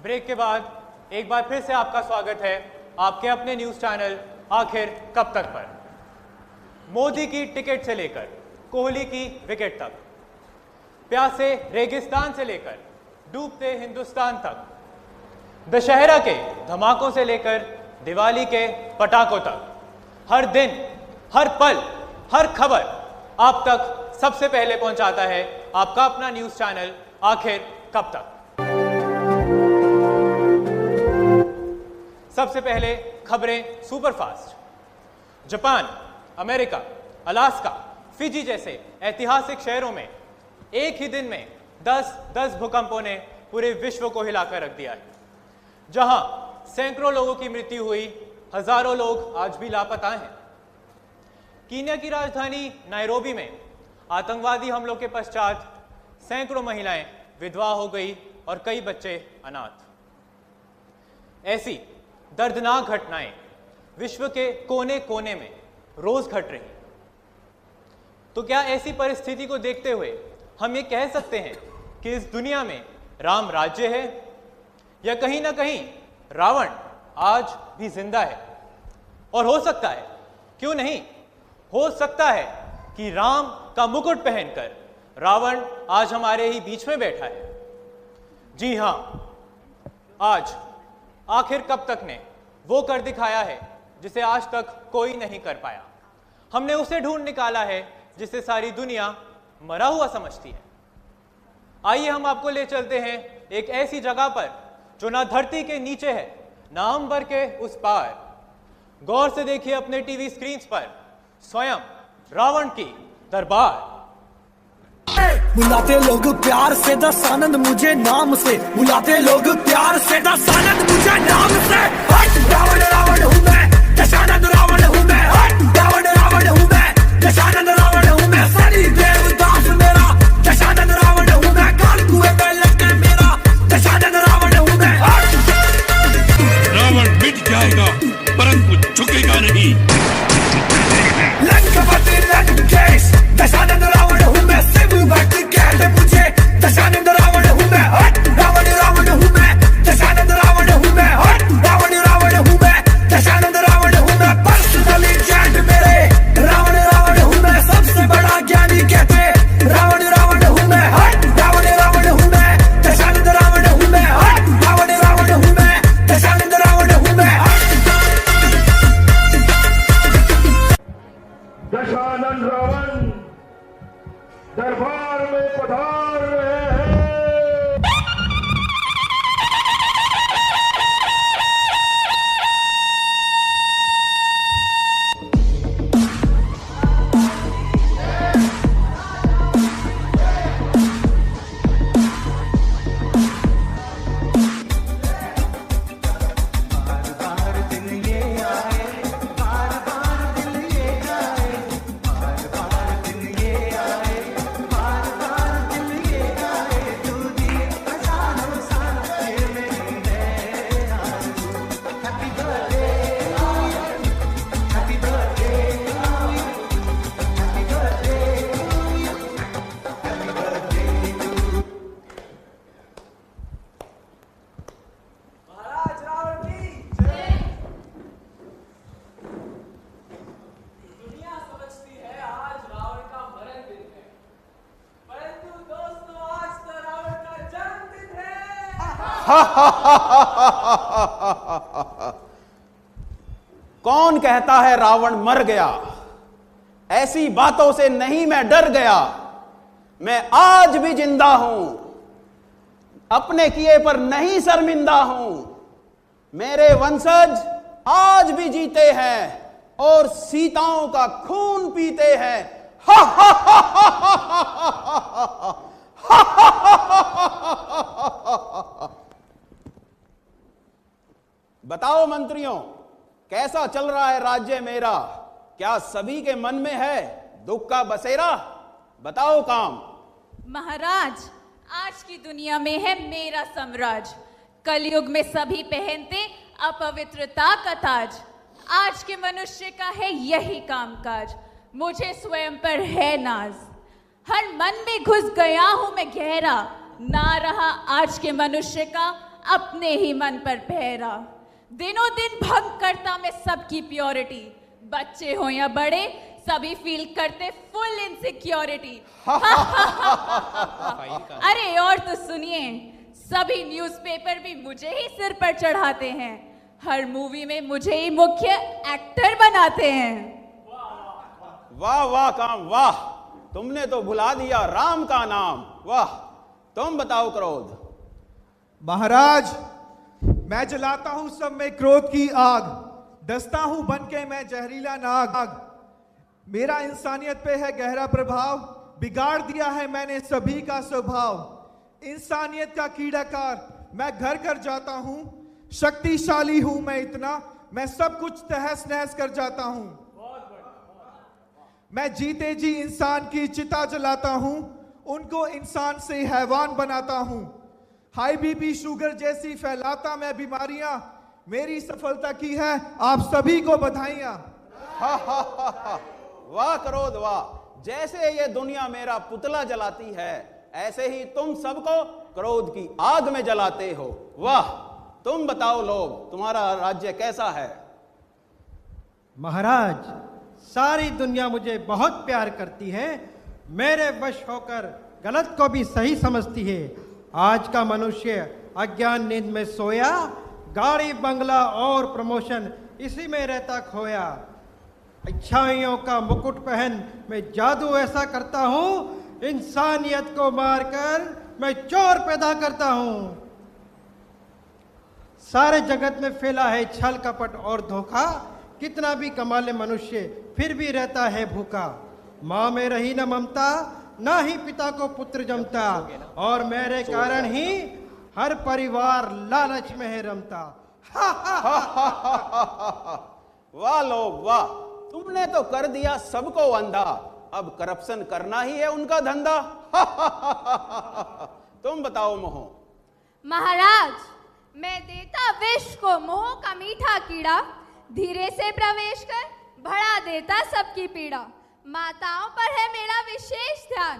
Break के बाद एक बार फिर से आपका स्वागत है आपके अपने न्यूज चैनल आखिर कब तक पर। मोदी की टिकट से लेकर कोहली की विकेट तक, प्यासे रेगिस्तान से लेकर डूबते हिंदुस्तान तक, दशहरा के धमाकों से लेकर दिवाली के पटाखों तक, हर दिन, हर पल, हर खबर आप तक सबसे पहले पहुंचाता है आपका अपना न्यूज चैनल आखिर कब तक। सबसे पहले खबरें superfast. Japan, America, Alaska, Fiji जैसे ऐतिहासिक शहरों में एक ही दिन में 10 भूकंपों ने पूरे विश्व को हिलाकर रख दिया है। जहां सैकड़ों लोगों की मृत्यु हुई, हजारों लोग आज भी लापता हैं। कीनिया की राजधानी नायरोबी में आतंकवादी हमलों के पश्चात सैकड़ों महिलाएं विधवा हो गई और कई बच्चे अनाथ। ऐसी दर्दनाक घटनाएं विश्व के कोने कोने में रोज घट रही। तो क्या ऐसी परिस्थिति को देखते हुए हम ये कह सकते हैं कि इस दुनिया में राम राज्य है, या कहीं ना कहीं रावण आज भी जिंदा है? और हो सकता है, क्यों नहीं, हो सकता है कि राम का मुकुट पहनकर रावण आज हमारे ही बीच में बैठा है। जी हां, आज आखिर कब तक ने वो कर दिखाया है जिसे आज तक कोई नहीं कर पाया। हमने उसे ढूंढ निकाला है जिसे सारी दुनिया मरा हुआ समझती है। आइए हम आपको ले चलते हैं एक ऐसी जगह पर जो ना धरती के नीचे है, ना अंबर के उस पार। गौर से देखिए अपने टीवी स्क्रीन पर स्वयं रावण की दरबार। बुलाते लोग प्यार से दस आनंद मुझे नाम से, बुलाते लोग प्यार से दस आनंद मुझे नाम से। हट रावण रावण हूँ मैं, दशानंद रावण हूँ मैं। हट रावण रावण हूँ मैं, दशानंद रावण हूँ मैं। सनी देवदास मेरा दशानंद रावण हूँ मैं। काल कुएं में लटके मेरा दशानंद रावण हूँ मैं। रावण मिट जाएगा परंतु झुकेगा नहीं। लंकापति लंकेश दशानंद रावण हूँ मैं। शिव भक्त कहते मुझे दशानंद रावण हूँ मैं। हट रावण रावण हूँ मैं, दशानंद रावण हूँ मैं। हट रावण रावण हूँ मैं, दशानंद रावण हूँ मैं। पर्सनली चैट मेरे रावण रावण हूँ मैं। सबसे बड़ा ज्ञानी कहते रावण रावण हूँ मैं। हट रावण रावण हूँ मैं, दशानंद रावण हूँ मैं। हट रावण रावण हूँ मैं, दशानंद रावण हूँ मैं। दशानंद रावण दरबार में पधार रहे हैं। कौन कहता है रावण मर गया? ऐसी बातों से नहीं मैं डर गया। मैं आज भी जिंदा हूं, अपने किए पर नहीं शर्मिंदा हूं। मेरे वंशज आज भी जीते हैं और सीताओं का खून पीते हैं। हा हा हा हा हा हा हा। बताओ मंत्रियों, कैसा चल रहा है राज्य मेरा? क्या सभी के मन में है दुख का बसेरा? बताओ काम। महाराज, आज की दुनिया में है मेरा साम्राज्य। कलयुग में सभी पहनते अपवित्रता का ताज। आज के मनुष्य का है यही कामकाज, मुझे स्वयं पर है नाज। हर मन में घुस गया हूं मैं गहरा, ना रहा आज के मनुष्य का अपने ही मन पर पहरा। दिनों दिन भंग करता मैं सबकी प्योरिटी, बच्चे हो या बड़े सभी फील करते फुल इनसिक्योरिटी। अरे और तो सुनिए, सभी न्यूज़पेपर भी मुझे ही सिर पर चढ़ाते हैं, हर मूवी में मुझे ही मुख्य एक्टर बनाते हैं। वाह वाह काम वाह, तुमने तो भुला दिया राम का नाम। वाह, तुम बताओ क्रोध। महाराज, मैं जलाता हूं सब में क्रोध की आग, डसता हूं बनके मैं जहरीला नाग। मेरा इंसानियत पे है गहरा प्रभाव, बिगाड़ दिया है मैंने सभी का स्वभाव। इंसानियत का कीड़ाकार मैं घर कर जाता हूं, शक्तिशाली हूं मैं इतना, मैं सब कुछ तहस नहस कर जाता हूं। मैं जीते जी इंसान की चिता जलाता हूं, उनको इंसान से हैवान बनाता हूं। हाई बीपी शुगर जैसी फैलाता मैं बीमारियां, मेरी सफलता की है आप सभी को बधाइयां। वाह क्रोध वाह, जैसे ये दुनिया मेरा पुतला जलाती है, ऐसे ही तुम सबको क्रोध की आग में जलाते हो। वाह, तुम बताओ लोग, तुम्हारा राज्य कैसा है? महाराज, सारी दुनिया मुझे बहुत प्यार करती है, मेरे वश होकर गलत को भी सही समझती है। आज का मनुष्य अज्ञान नींद में सोया, गाड़ी बंगला और प्रमोशन इसी में रहता खोया। अच्छाइयों का मुकुट पहन मैं जादू ऐसा करता हूं, इंसानियत को मारकर मैं चोर पैदा करता हूं। सारे जगत में फैला है छल कपट और धोखा, कितना भी कमा ले मनुष्य फिर भी रहता है भूखा। माँ में रही न ममता, ना ही पिता को पुत्र जमता, और मेरे कारण ही हर परिवार लालच में है रमता। वाह लोग वाह, तुमने तो कर दिया सबको अंधा, अब करप्शन करना ही है उनका धंधा। तुम बताओ मोहो। महाराज, मैं देता विष को मोह का मीठा कीड़ा, धीरे से प्रवेश कर बढ़ा देता सबकी पीड़ा। माताओं पर है मेरा विशेष ध्यान,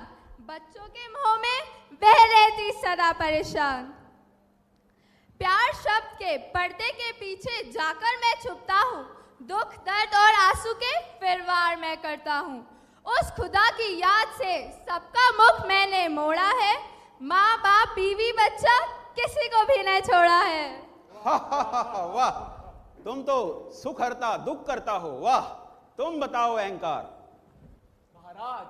बच्चों के मोह में वह रहती सदा परेशान। प्यार शब्द के पर्दे के पीछे जाकर मैं छुपता हूँ, दुख दर्द और आंसू के फिर वार मैं करता हूँ। उस खुदा की याद से सबका मुख मैंने मोड़ा है, माँ बाप बीवी बच्चा किसी को भी नहीं छोड़ा है। वाह, तुम तो सुख हरता दुख करता हो। वाह, तुम बताओ अहंकार। महाराज,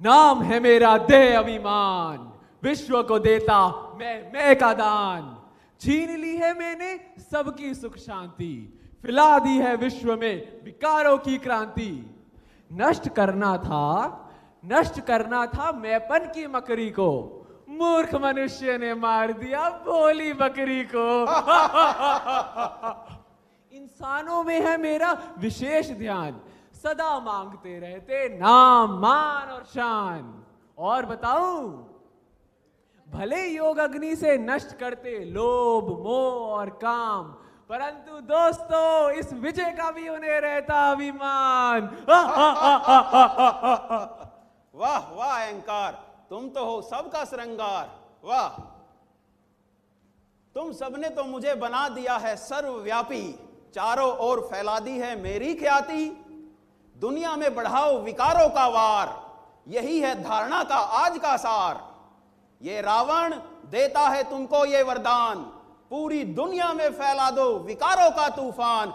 नाम है मेरा दे अभिमान, विश्व को देता मैं का दान। छीन ली है मैंने सबकी सुख शांति, फैला दी है विश्व में विकारों की क्रांति। नष्ट करना था मैंपन की मकरी को, मूर्ख मनुष्य ने मार दिया भोली बकरी को। इंसानों में है मेरा विशेष ध्यान, सदा मांगते रहते नाम मान और शान। और बताऊं, भले योग अग्नि से नष्ट करते लोभ मोह और काम, परंतु दोस्तों इस विजय का भी उन्हें रहता अभिमान। वाह वाह अहंकार, तुम तो हो सबका श्रृंगार। वाह, तुम सबने तो मुझे बना दिया है सर्वव्यापी, चारों ओर फैला दी है मेरी ख्याति। दुनिया में बढ़ाओ विकारों का वार, यही है धारणा का आज का सार। ये रावण देता है तुमको ये वरदान, पूरी दुनिया में फैला दो विकारों का तूफान।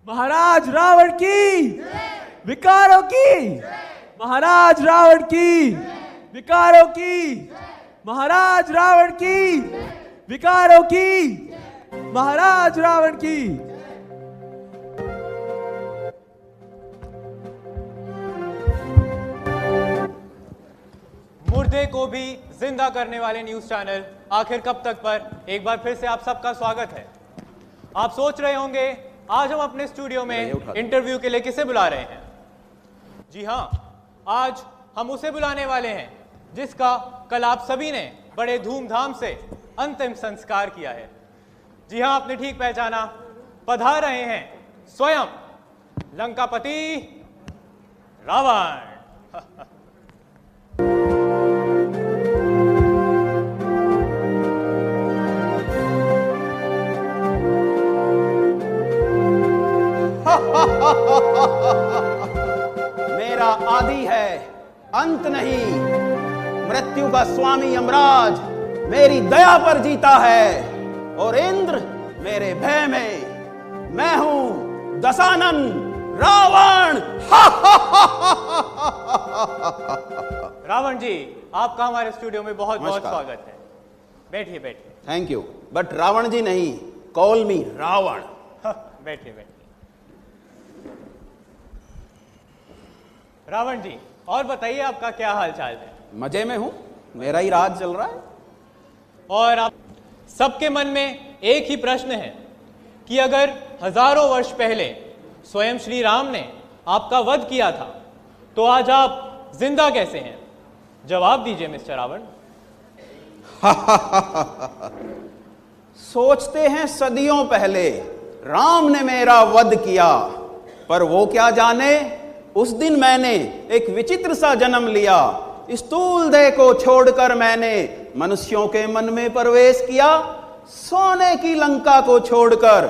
महाराज रावण की विकारों की, महाराज रावण की विकारों की, महाराज रावण की विकारों की, महाराज रावण की। मुर्दे को भी जिंदा करने वाले न्यूज चैनल आखिर कब तक पर एक बार फिर से आप सबका स्वागत है। आप सोच रहे होंगे आज हम अपने स्टूडियो में इंटरव्यू के लिए किसे बुला रहे हैं। जी हां, आज हम उसे बुलाने वाले हैं जिसका कल आप सभी ने बड़े धूमधाम से अंतिम संस्कार किया है। जी हां, आपने ठीक पहचाना, पधार रहे हैं स्वयं लंकापति रावण। मेरा आदि है, अंत नहीं। मृत्यु का स्वामी यमराज मेरी दया पर जीता है और इंद्र मेरे भय में। मैं हूं दशानन रावण। रावण जी, आपका हमारे स्टूडियो में बहुत बहुत नमस्कार। स्वागत है। बैठिए बैठिए। थैंक यू, बट रावण जी नहीं, कॉल मी रावण। बैठिए बैठिए। रावण जी, और बताइए आपका क्या हाल चाल है? मजे में हूं, मेरा ही राज चल रहा है। और आप सबके मन में एक ही प्रश्न है कि अगर हजारों वर्ष पहले स्वयं श्री राम ने आपका वध किया था तो आज आप जिंदा कैसे हैं? जवाब दीजिए मिस्टर रावण। सोचते हैं सदियों पहले राम ने मेरा वध किया, पर वो क्या जाने उस दिन मैंने एक विचित्र सा जन्म लिया। स्थूल देह को छोड़कर मैंने मनुष्यों के मन में प्रवेश किया। सोने की लंका को छोड़कर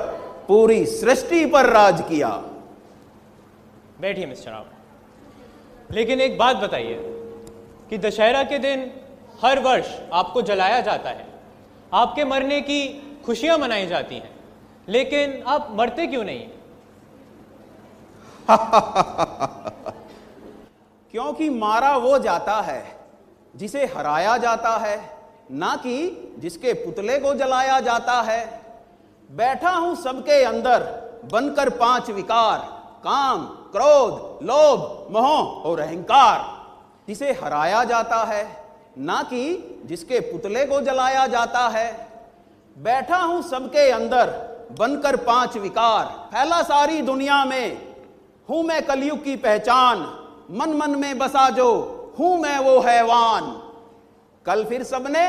पूरी सृष्टि पर राज किया। बैठिए मिस्टर रावण। लेकिन एक बात बताइए कि दशहरा के दिन हर वर्ष आपको जलाया जाता है, आपके मरने की खुशियां मनाई जाती हैं, लेकिन आप मरते क्यों नहीं? क्योंकि मारा वो जाता है जिसे हराया जाता है, ना कि जिसके पुतले को जलाया जाता है। बैठा हूं सबके अंदर बनकर 5 विकार, काम, क्रोध, लोभ, मोह और अहंकार। जिसे हराया जाता है, ना कि जिसके पुतले को जलाया जाता है। बैठा हूं सबके अंदर बनकर 5 विकार, फैला सारी दुनिया में। हूं मैं कलयुग की पहचान, मन मन में बसा जो हूं मैं वो हैवान। कल फिर सबने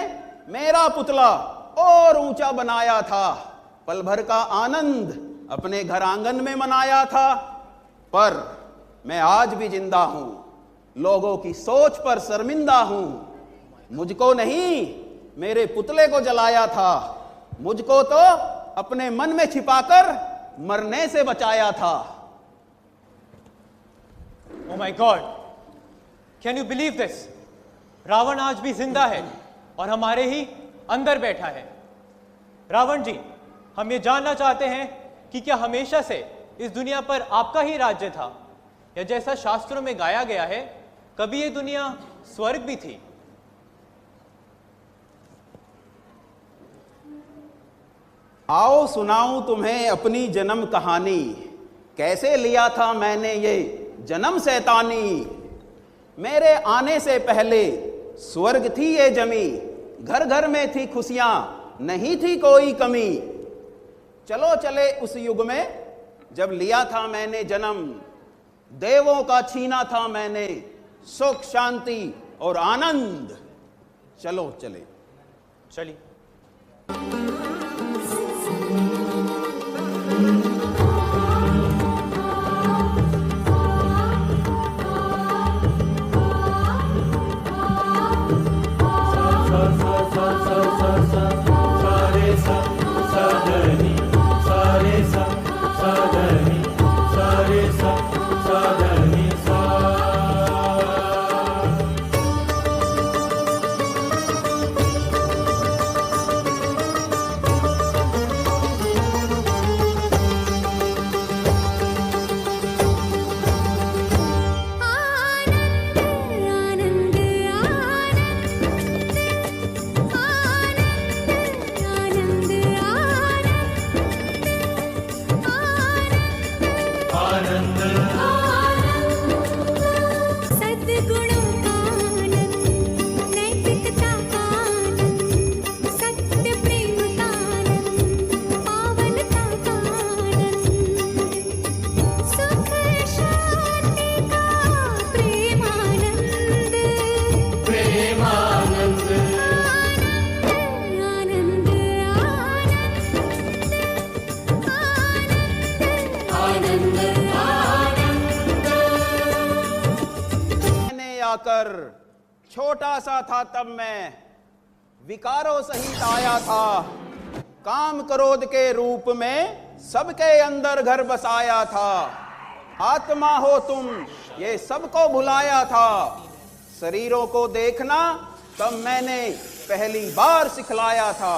मेरा पुतला और ऊंचा बनाया था, पल भर का आनंद अपने घर आंगन में मनाया था। पर मैं आज भी जिंदा हूं, लोगों की सोच पर शर्मिंदा हूं। मुझको नहीं, मेरे पुतले को जलाया था। मुझको तो अपने मन में छिपाकर मरने से बचाया था। Oh my God! Can you believe this? Ravan आज भी जिंदा है और हमारे ही अंदर बैठा है। रावण जी, हम ये जानना चाहते हैं कि क्या हमेशा से इस दुनिया पर आपका ही राज्य था, या जैसा शास्त्रों में गाया गया है, कभी ये दुनिया स्वर्ग भी थी? आओ सुनाऊं तुम्हें अपनी जन्म कहानी, कैसे लिया था मैंने ये जन्म शैतानी। मेरे आने से पहले स्वर्ग थी ये जमी, घर घर में थी खुशियां, नहीं थी कोई कमी। चलो चले उस युग में जब लिया था मैंने जन्म, देवों का छीना था मैंने सुख, शांति और आनंद। चलो चले। चलिए। आकर छोटा सा था तब मैं, विकारों सहित आया था। काम क्रोध के रूप में सबके अंदर घर बसाया था। आत्मा हो तुम, ये सबको भुलाया था। शरीरों को देखना तब मैंने पहली बार सिखलाया था।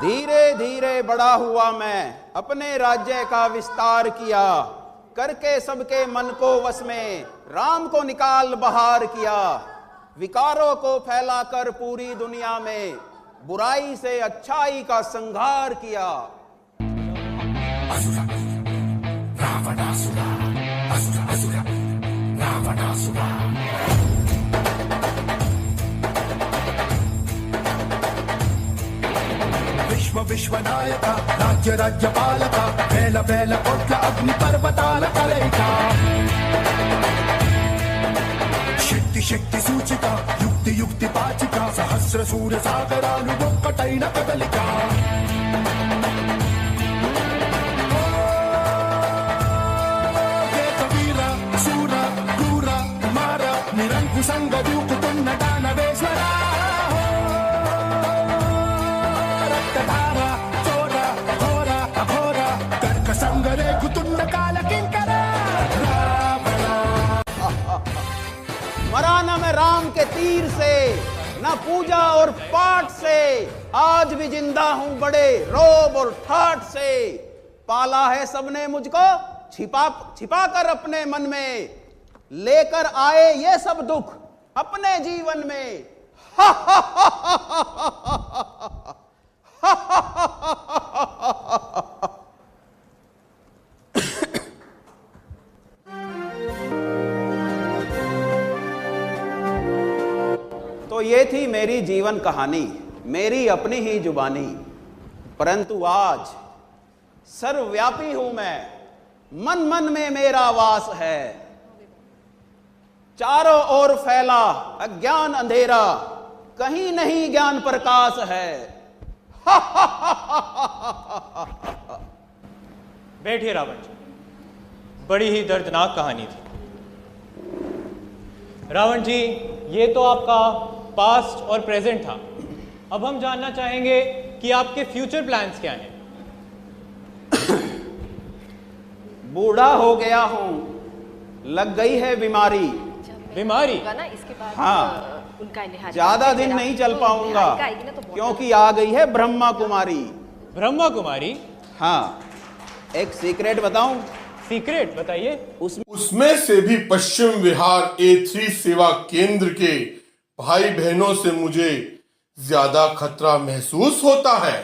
धीरे धीरे बड़ा हुआ मैं, अपने राज्य का विस्तार किया, करके सबके मन को वश में राम को निकाल बाहर किया। विकारों को फैलाकर पूरी दुनिया में बुराई से अच्छाई का संहार किया। असुरा रावणासुरा, असुरा असुरा रावणासुरा। विश्व विश्वनायक राज्य राज्यपालक वेल वेल कोट्ल अग्नि पर्वताल कलयिका। शक्ति शक्ति सूचिका युक्ति युक्ति पाचिका सहस्र सूर्य सागरानुबोक्कटैन कदलिका। वीर सूर क्रूर कुमार निरंकुशंग द्यूकुतुन्न दानवेश्वरा। मरा न मैं राम के तीर से, न पूजा और पाठ से, आज भी जिंदा हूं बड़े रोब और ठाठ से। पाला है सबने मुझको छिपा छिपा कर अपने मन में, लेकर आए ये सब दुख अपने जीवन में। तो ये थी मेरी जीवन कहानी, मेरी अपनी ही जुबानी। परंतु आज सर्वव्यापी हूं मैं, मन मन में मेरा वास है। चारों ओर फैला अज्ञान अंधेरा, कहीं नहीं ज्ञान प्रकाश है। बैठिए रावण जी, बड़ी ही दर्दनाक कहानी थी। रावण जी, ये तो आपका पास्ट और प्रेजेंट था। अब हम जानना चाहेंगे कि आपके फ्यूचर प्लान्स क्या हैं। बूढ़ा हो गया हूं, लग गई है बीमारी। बीमारी? इसके बाद हाँ, उनका लिहाज ज्यादा दिन नहीं चल पाऊंगा, क्योंकि आ गई है ब्रह्मा कुमारी। ब्रह्मा कुमारी? हाँ, एक सीक्रेट बताऊं? सीक्रेट बताइए। उसमें से भी पश्चिम विहार A3 सेवा केंद्र के भाई बहनों से मुझे ज्यादा खतरा महसूस होता है।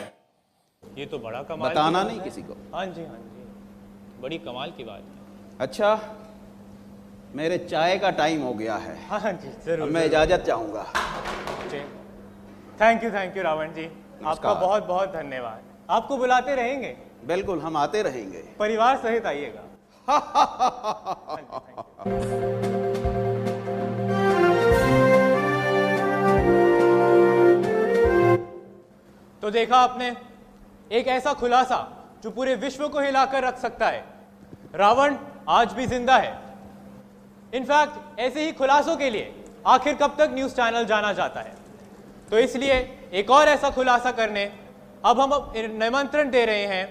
ये तो बड़ा कमाल। बताना नहीं किसी को। हाँ जी, हाँ जी, बड़ी कमाल की बात है। अच्छा, मेरे चाय का टाइम हो गया है। हाँ जी, जरूर। मैं इजाजत चाहूंगा। थैंक यू रावण जी, आपका बहुत बहुत धन्यवाद। आपको बुलाते रहेंगे। बिल्कुल, हम आते रहेंगे। परिवार सहित आइएगा। तो देखा आपने, एक ऐसा खुलासा जो पूरे विश्व को हिलाकर रख सकता है। रावण आज भी जिंदा है। इनफैक्ट ऐसे ही खुलासों के लिए आखिर कब तक न्यूज चैनल जाना जाता है। तो इसलिए एक और ऐसा खुलासा करने अब हम निमंत्रण दे रहे हैं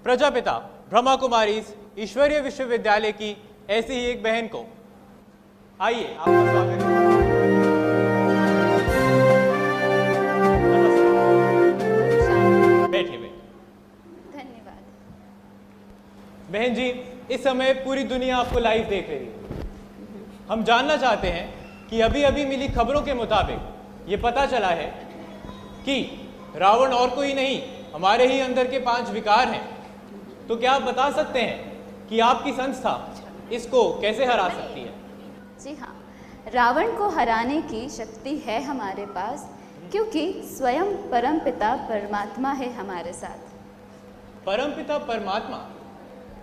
प्रजापिता ब्रह्मा कुमारीज ईश्वरीय विश्वविद्यालय की ऐसी ही एक बहन को। आइए, आपका स्वागत है। बैठिए। धन्यवाद। बहन जी, इस समय पूरी दुनिया आपको लाइव देख रही है। हम जानना चाहते हैं कि अभी अभी मिली खबरों के मुताबिक ये पता चला है कि रावण और कोई नहीं, हमारे ही अंदर के 5 विकार हैं। तो क्या आप बता सकते हैं कि आपकी संस्था इसको कैसे हरा सकती है? जी हाँ, रावण को हराने की शक्ति है हमारे पास, क्योंकि स्वयं परमपिता परमात्मा है हमारे साथ। परमपिता परमात्मा,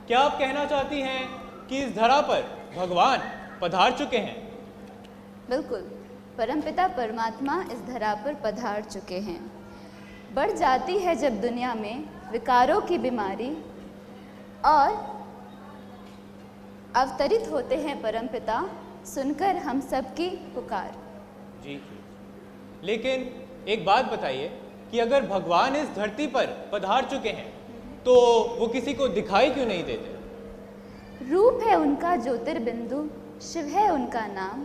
क्या आप कहना चाहती हैं कि इस धरा पर भगवान पधार चुके हैं? बिल्कुल, परमपिता परमात्मा इस धरा पर पधार चुके हैं। बढ़ जाती है जब दुनिया में विकारों की बीमारी और अवतरित होते हैं परमपिता, सुनकर हम सब की पुकार। जी, लेकिन एक बात बताइए कि अगर भगवान इस धरती पर पधार चुके हैं तो वो किसी को दिखाई क्यों नहीं देते? रूप है उनका ज्योतिर्बिंदु, शिव है उनका नाम,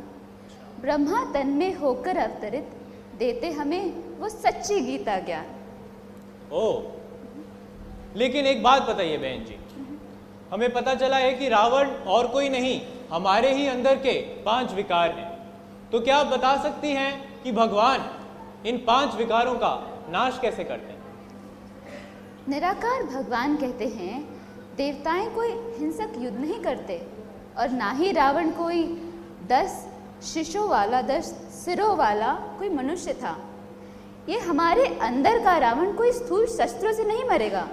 ब्रह्मा तन में होकर अवतरित, देते हमें वो सच्ची गीता ज्ञान। ओह, लेकिन एक बात बताइए बहन जी, हमें पता चला है कि रावण और कोई नहीं, हमारे ही अंदर के 5 विकार हैं। तो क्या आप बता सकती हैं कि भगवान इन 5 विकारों का नाश कैसे करते हैं? निराकार भगवान कहते हैं, देवताएं कोई हिंसक युद्ध नहीं करते और ना ही रावण कोई 10 शीशों वाला, 10 सिरों वाला कोई मनुष्य था। ये हमारे अंदर का रावण कोई स्थूल शस्त्रों से नहीं मरेगा,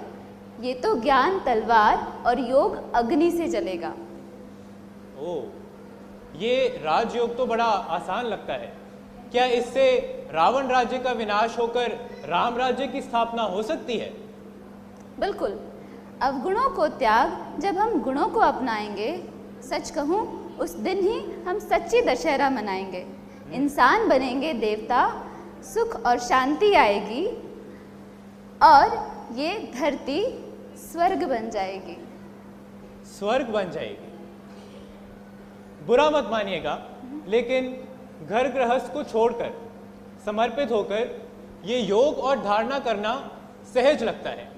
ये तो ज्ञान तलवार और योग अग्नि से जलेगा। ओह, ये राजयोग तो बड़ा आसान लगता है। क्या इससे रावण राज्य का विनाश होकर राम राज्य की स्थापना हो सकती है? बिल्कुल, अवगुणों को त्याग जब हम गुणों को अपनाएंगे, सच कहूँ उस दिन ही हम सच्ची दशहरा मनाएंगे। इंसान बनेंगे देवता, सुख और शांति आएगी और ये धरती स्वर्ग बन जाएगी। स्वर्ग बन जाएगी? बुरा मत मानिएगा, लेकिन घर गृहस्थ को छोड़कर, समर्पित होकर ये योग और धारणा करना सहज लगता है।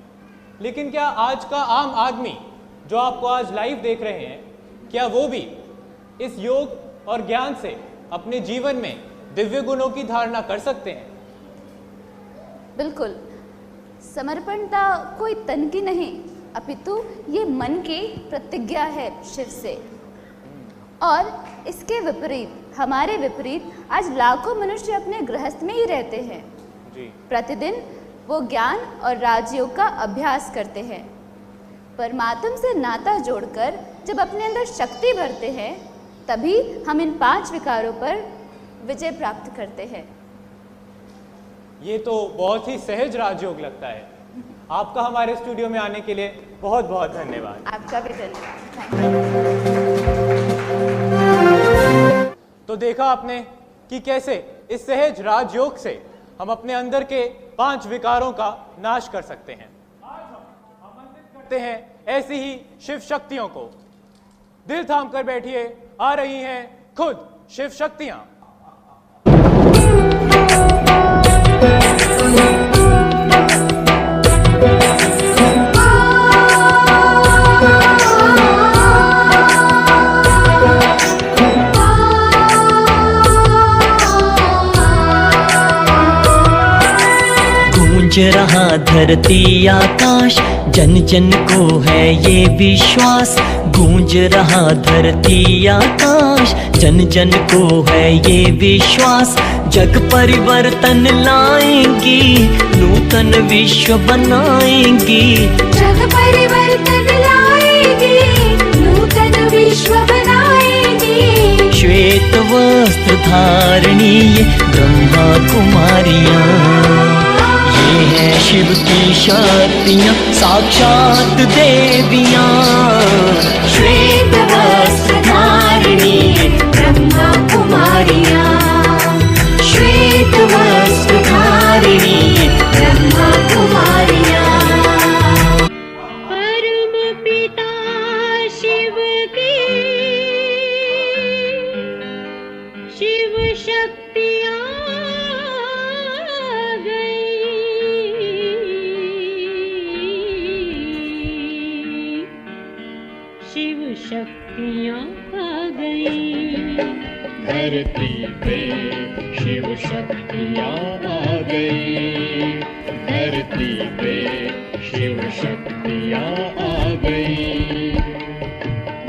लेकिन क्या आज का आम आदमी जो आपको आज लाइव देख रहे हैं, क्या वो भी इस योग और ज्ञान से अपने जीवन में दिव्य गुणों की धारणा कर सकते हैं? बिल्कुल, समर्पणता कोई तन की नहीं, अपितु ये मन की प्रतिज्ञा है शिव से। और इसके विपरीत, हमारे विपरीत आज लाखों मनुष्य अपने गृहस्थ में ही रहते हैं। जी। प्रतिदिन वो ज्ञान और राजयोग का अभ्यास करते हैं। परमात्मा से नाता जोड़कर जब अपने अंदर शक्ति भरते हैं, तभी हम इन 5 विकारों पर विजय प्राप्त करते हैं। ये तो बहुत ही सहज राजयोग लगता है। आपका हमारे स्टूडियो में आने के लिए बहुत बहुत धन्यवाद। आपका भी धन्यवाद। तो देखा आपने कि कैसे इस सहज राजयोग से हम अपने अंदर के 5 विकारों का नाश कर सकते हैं। आज हम आमंत्रित करते हैं ऐसी ही शिव शक्तियों को। दिल थाम कर बैठिए, आ रही हैं खुद शिव शक्तियां। गूंज रहा धरती आकाश, जन जन को है ये विश्वास। गूंज रहा धरती आकाश, जन जन को है ये विश्वास। जग परिवर्तन लाएंगी, नूतन विश्व बनाएंगी। जग परिवर्तन लाएंगी, नूतन विश्व बनाएंगी। श्वेत वस्त्र धारणी ये ब्रह्मा कुमारियाँ, ये है शिव की शक्तियाँ, साक्षात देवियाँ। श्वेत वस्त्र धारणी ये ब्रह्मा कुमारियाँ, श्वेत वस्त्र धारणी ये ब्रह्मा कुमारियाँ। परम पिता शिव की शिव शक्तियाँ शक्तियाँ आ गई। धरती पे शिव शक्तियाँ आ गई। धरती पे शिव शक्तियाँ आ गई।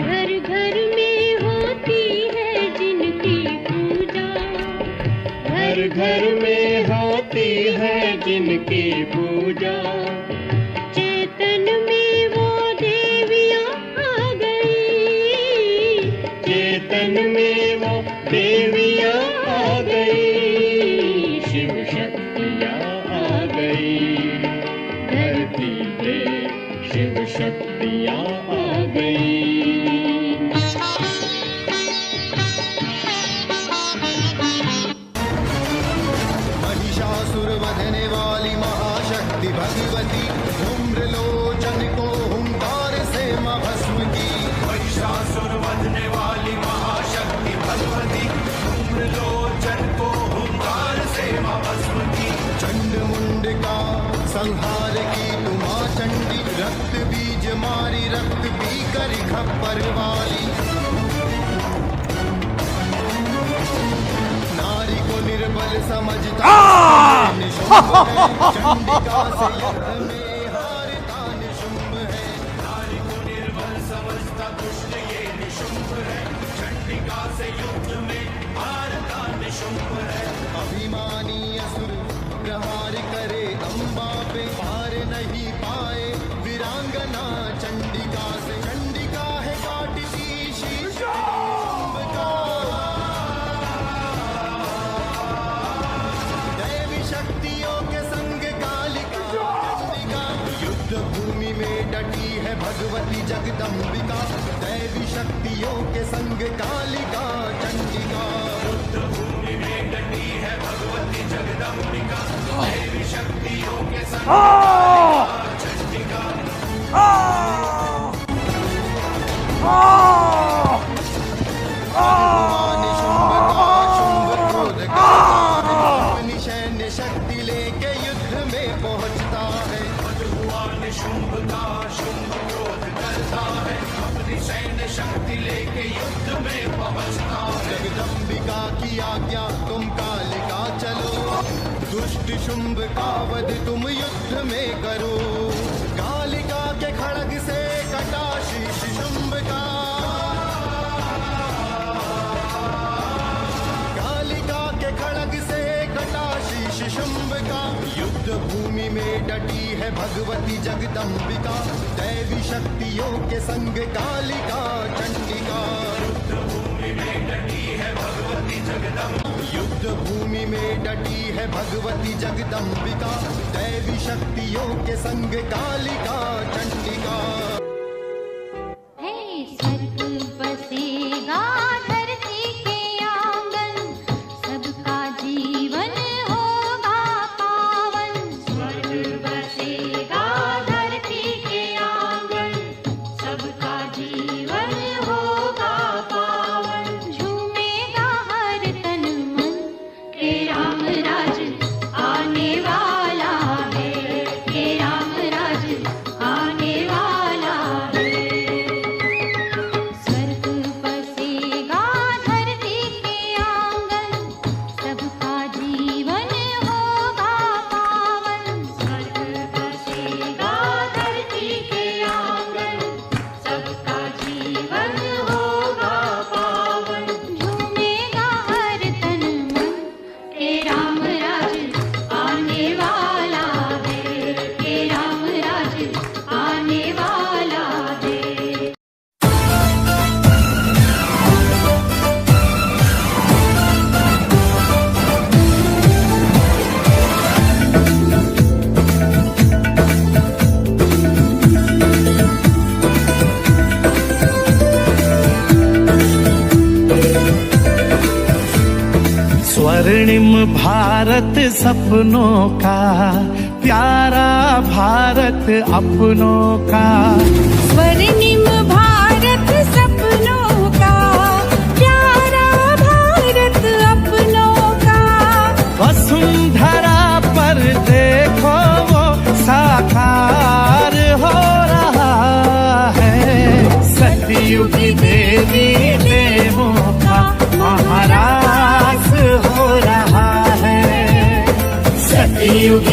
घर घर में होती है जिनकी पूजा। घर घर में होती है जिनकी पूजा। चेतन में तन में वो देवियां आ गई, शिव शक्तियां आ गई। धरती पे शिव शक्तियां आ गई। महिषासुर वधने वाली महाशक्ति भगवती, धूम्रलोचन को हुंकार से मां भस्म की। महिषासुर वधने वाली महाशक्ति भगवती, धूम्रलोचन को हुंकार से मां भस्म की। चंड मुंड का संहार की तुम मां चंडी, रक्त बीज मारी रक्त पी कर खप्पर वाली। नारी को निर्बल समझता निशुंभ है, चंडिका से युद्ध में हारता निशुंभ है। नारी को निर्बल समझता दुष्ट ये निशुंभ है, चंडिका से युद्ध में हारता निशुंभ है। अभिमानी असुर प्रहार करे अम्बा पे, पार नहीं पाए वीरांगना चंडिका से। चंडिका है काटती शीश निशुंभ का, दैवी शक्तियों के संग कालिका चंडिका। युद्ध भूमि में डटी है भगवती जगदम्बिका, दैवी शक्तियों के संग कालिका चंडिका। युद्ध भूमि में डटी है भगवती जगदम्बिका, देवी शक्तियों के संग चंडिका। अपनी सैन्य शक्ति लेके युद्ध में पहुंचता है। भगवान शुंभ का शुंभ क्रोध करता है, अपनी सैन्य शक्ति लेके युद्ध में पहुंचता है। जगदम्बिका की आज्ञा तुम कालिका चलो, दुष्ट शुंभ का वध तुम युद्ध में करो। कालिका के खड़ग से कटा शीश शुंभ का, कालिका के खड़ग से कटा शीश शुंभ का। युद्ध भूमि में डटी है भगवती जगदम्बिका, दैवी शक्तियों के संग कालिका चंडिका। युद्ध भूमि में डटी है भगवती जगदम्बिका, युद्ध भूमि में डटी है भगवती जगदम्बिका, दैवी शक्तियों के संग कालिका चंडिका। हे स्वर्ग बसेगा धरती के आंगन, सबका जीवन होगा पावन। स्वर्ग बसेगा धरती के आंगन, सबका जीवन होगा पावन। झूमेगा हर तन मन के राम राज आने वाला है, के राम राज आने वाला है। स्वर्ग बसेगा धरती के आंगन, सबका जीवन होगा पावन। स्वर्ग बसेगा धरती के आंगन, सबका जीवन होगा पावन। झूमेगा हर तन मन के राम राज आने वाला है, के राम राज आने वाला है। स्वर्णिम भारत सपनों का, प्यारा भारत अपनों का। स्वर्णिम भारत सपनों का, प्यारा भारत अपनों का। वसुंधरा पर देखो वो साकार हो रहा है। सतयुग देवी देवों का महाराज हो रहा है। सतयुग